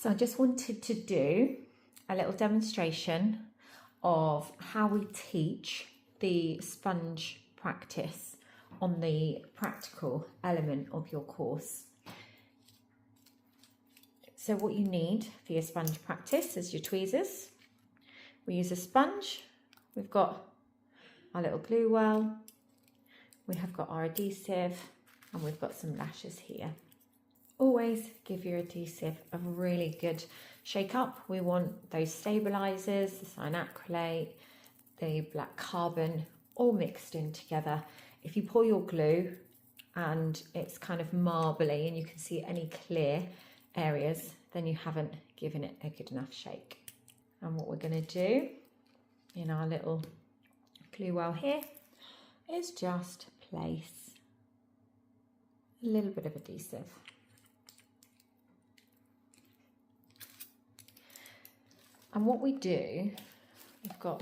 So I just wanted to do a little demonstration of how we teach the sponge practice on the practical element of your course. So what you need for your sponge practice is your tweezers. We use a sponge. We've got our little glue well. We have got our adhesive and we've got some lashes here. Always give your adhesive a really good shake up. We want those stabilizers, the cyanacrylate, the black carbon, all mixed in together. If you pour your glue and it's kind of marbly and you can see any clear areas, then you haven't given it a good enough shake. And what we're going to do in our little glue well here is just place a little bit of adhesive. And what we do, we've got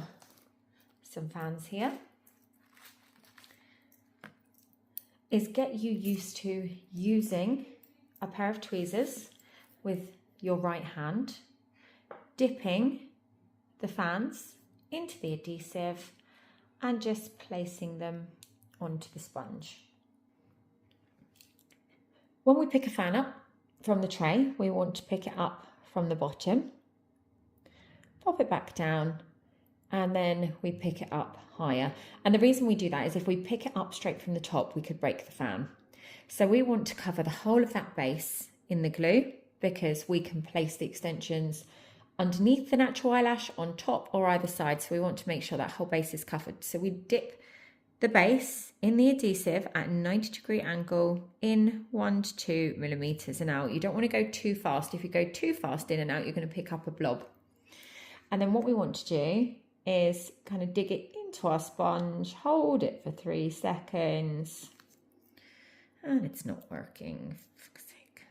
some fans here, is get you used to using a pair of tweezers with your right hand, dipping the fans into the adhesive and just placing them onto the sponge. When we pick a fan up from the tray, we want to pick it up from the bottom, pop it back down, and then we pick it up higher. And the reason we do that is if we pick it up straight from the top, we could break the fan. So we want to cover the whole of that base in the glue because we can place the extensions underneath the natural eyelash, on top or either side. So we want to make sure that whole base is covered. So we dip the base in the adhesive at a 90-degree angle in 1 to 2 millimeters and out. You don't want to go too fast. If you go too fast in and out, you're going to pick up a blob. And then what we want to do is kind of dig it into our sponge, hold it for 3 seconds. And it's not working, for fuck's sake.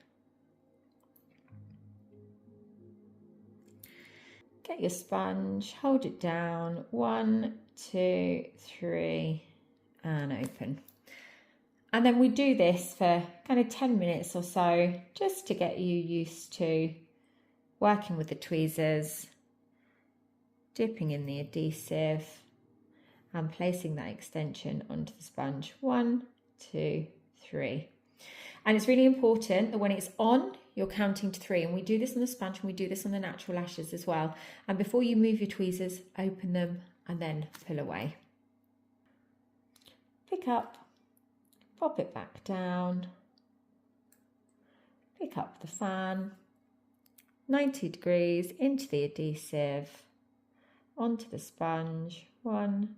Get your sponge, hold it down, 1, 2, 3, and open. And then we do this for kind of 10 minutes or so, just to get you used to working with the tweezers, dipping in the adhesive and placing that extension onto the sponge. 1, 2, 3. And it's really important that when it's on, you're counting to 3. And we do this on the sponge and we do this on the natural lashes as well. And before you move your tweezers, open them and then pull away. Pick up, pop it back down, pick up the fan, 90 degrees into the adhesive, onto the sponge, 1,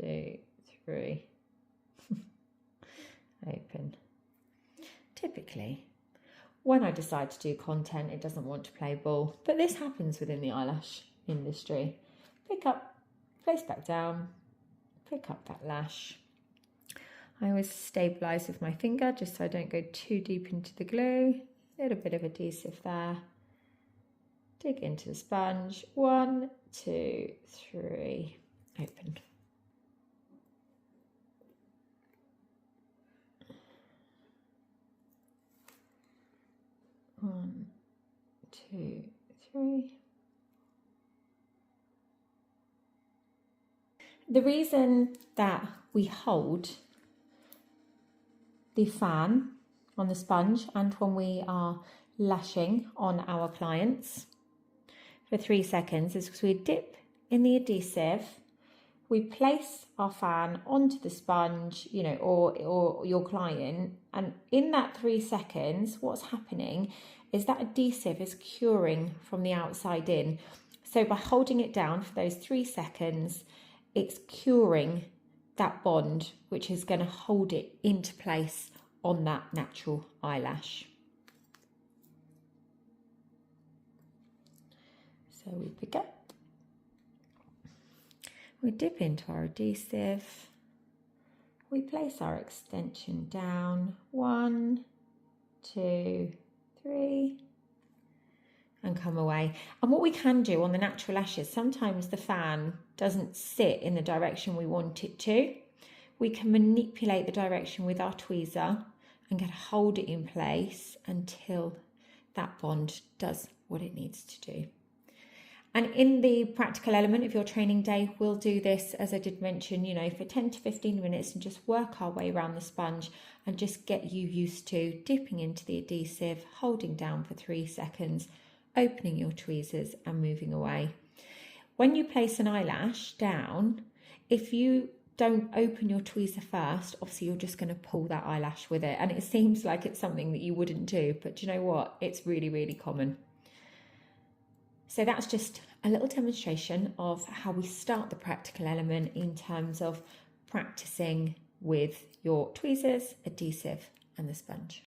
2, 3, open. Typically, when I decide to do content, it doesn't want to play ball, but this happens within the eyelash industry. Pick up, place back down, pick up that lash. I always stabilise with my finger just so I don't go too deep into the glue. A little bit of adhesive there. Dig into the sponge, 1, 2, 3, open. One, 2, 3. The reason that we hold the fan on the sponge and when we are lashing on our clients for 3 seconds is because we dip in the adhesive, we place our fan onto the sponge, you know, or your client, and in that 3 seconds, what's happening is that adhesive is curing from the outside in. So by holding it down for those 3 seconds, it's curing that bond, which is going to hold it into place on that natural eyelash. So we pick up, we dip into our adhesive, we place our extension down, 1, 2, 3, and come away. And what we can do on the natural lashes, sometimes the fan doesn't sit in the direction we want it to. We can manipulate the direction with our tweezer and get hold it in place until that bond does what it needs to do. And in the practical element of your training day, we'll do this, as I did mention, for 10 to 15 minutes and just work our way around the sponge and just get you used to dipping into the adhesive, holding down for 3 seconds, opening your tweezers and moving away. When you place an eyelash down, if you don't open your tweezer first, obviously you're just going to pull that eyelash with it. And it seems like it's something that you wouldn't do, but do you know what? It's really, really common. So that's just a little demonstration of how we start the practical element in terms of practicing with your tweezers, adhesive and the sponge.